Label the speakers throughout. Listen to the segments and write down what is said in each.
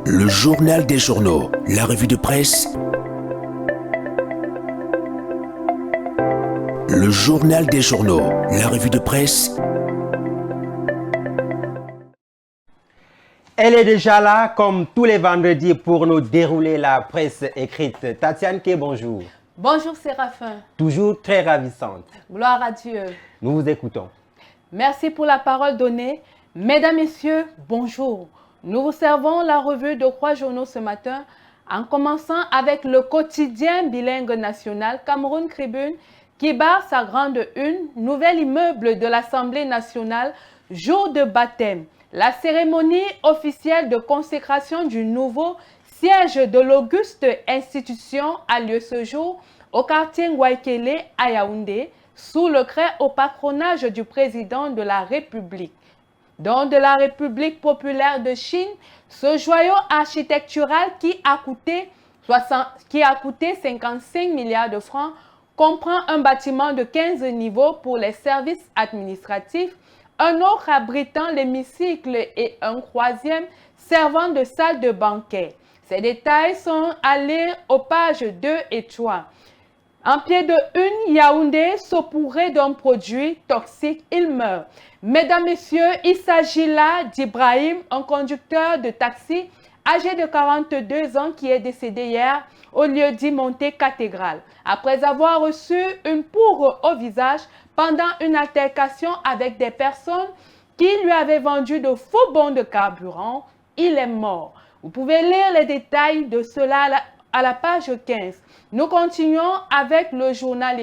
Speaker 1: Le journal des journaux, la revue de presse. Le journal des journaux, la revue de presse.
Speaker 2: Elle est déjà là, comme tous les vendredis, pour nous dérouler la presse écrite. Tatiane K, bonjour.
Speaker 3: Bonjour Séraphin.
Speaker 2: Toujours très ravissante.
Speaker 3: Gloire à Dieu.
Speaker 2: Nous vous écoutons.
Speaker 3: Merci pour la parole donnée. Mesdames, Messieurs, bonjour. Nous vous servons la revue de 3 journaux ce matin, en commençant avec le quotidien bilingue national Cameroun Tribune, qui barre sa grande une, nouvel immeuble de l'Assemblée nationale, jour de baptême. La cérémonie officielle de consécration du nouveau siège de l'auguste institution a lieu ce jour au quartier Ngwaikele à Yaoundé, sous le cret au patronage du président de la République. Don de la République populaire de Chine, ce joyau architectural qui a coûté 55 milliards de francs comprend un bâtiment de 15 niveaux pour les services administratifs, un autre abritant l'hémicycle et un troisième servant de salle de banquet. Ces détails sont à lire aux pages 2 et 3. En pied de une, Yaoundé s'opourait d'un produit toxique, il meurt. Mesdames, Messieurs, il s'agit là d'Ibrahim, un conducteur de taxi âgé de 42 ans qui est décédé hier au lieu-dit Monté Cathédrale, après avoir reçu une poudre au visage pendant une altercation avec des personnes qui lui avaient vendu de faux bons de carburant. Il est mort. Vous pouvez lire les détails de cela à la page 15. Nous continuons avec le journal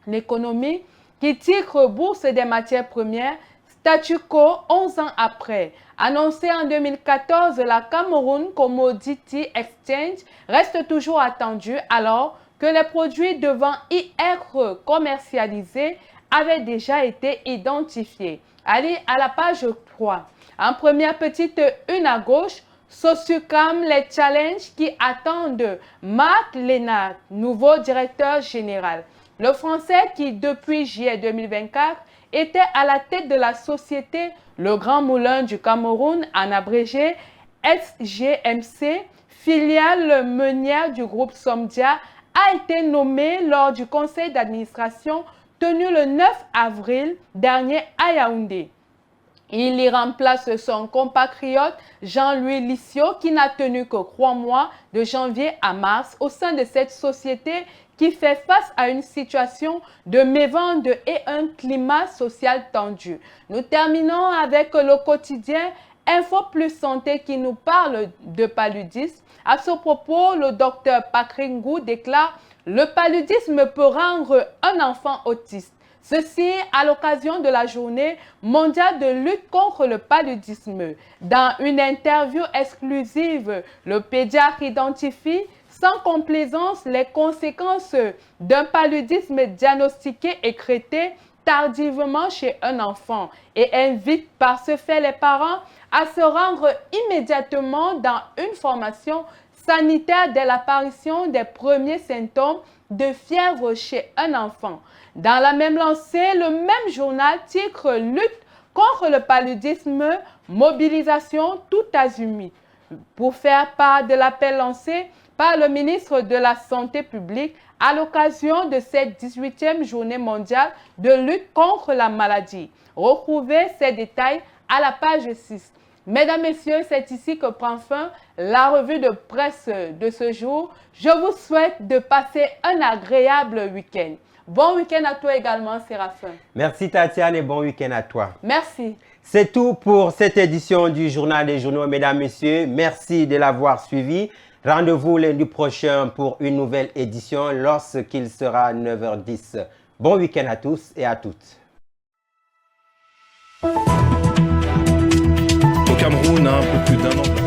Speaker 3: L'économie qui titre Bourse des matières premières, statu quo 11 ans après. Annoncé en 2014, la Cameroun Commodity Exchange reste toujours attendue alors que les produits devant y être commercialisés avaient déjà été identifiés. Allez à la page 3. En première petite une à gauche, Sosucam, les challenges qui attendent Marc Lénard, nouveau directeur général. Le Français qui, depuis juillet 2024, était à la tête de la société Le Grand Moulin du Cameroun, en abrégé SGMC, filiale meunière du groupe Somdia, a été nommé lors du conseil d'administration tenu le 9 avril dernier à Yaoundé. Il y remplace son compatriote Jean-Louis Lissio qui n'a tenu que 3 mois de janvier à mars au sein de cette société qui fait face à une situation de mévente et un climat social tendu. Nous terminons avec le quotidien Info Plus Santé qui nous parle de paludisme. À ce propos, le docteur Patrick Ngou déclare « Le paludisme peut rendre un enfant autiste ». Ceci à l'occasion de la journée mondiale de lutte contre le paludisme. Dans une interview exclusive, le pédiatre identifie sans complaisance les conséquences d'un paludisme diagnostiqué et traité tardivement chez un enfant et invite par ce fait les parents à se rendre immédiatement dans une formation sanitaire dès l'apparition des premiers symptômes de fièvre chez un enfant. Dans la même lancée, le même journal titre « Lutte contre le paludisme, mobilisation tout azimut » pour faire part de l'appel lancé par le ministre de la Santé publique à l'occasion de cette 18e journée mondiale de lutte contre la maladie. Retrouvez ces détails à la page 6. Mesdames, Messieurs, c'est ici que prend fin la revue de presse de ce jour. Je vous souhaite de passer un agréable week-end. Bon week-end à toi également, Séraphin.
Speaker 2: Merci Tatiane et bon week-end à toi.
Speaker 3: Merci.
Speaker 2: C'est tout pour cette édition du Journal des Journaux, mesdames, messieurs. Merci de l'avoir suivi. Rendez-vous lundi prochain pour une nouvelle édition lorsqu'il sera 9h10. Bon week-end à tous et à toutes.
Speaker 4: Au Cameroun, un peu plus d'1 an.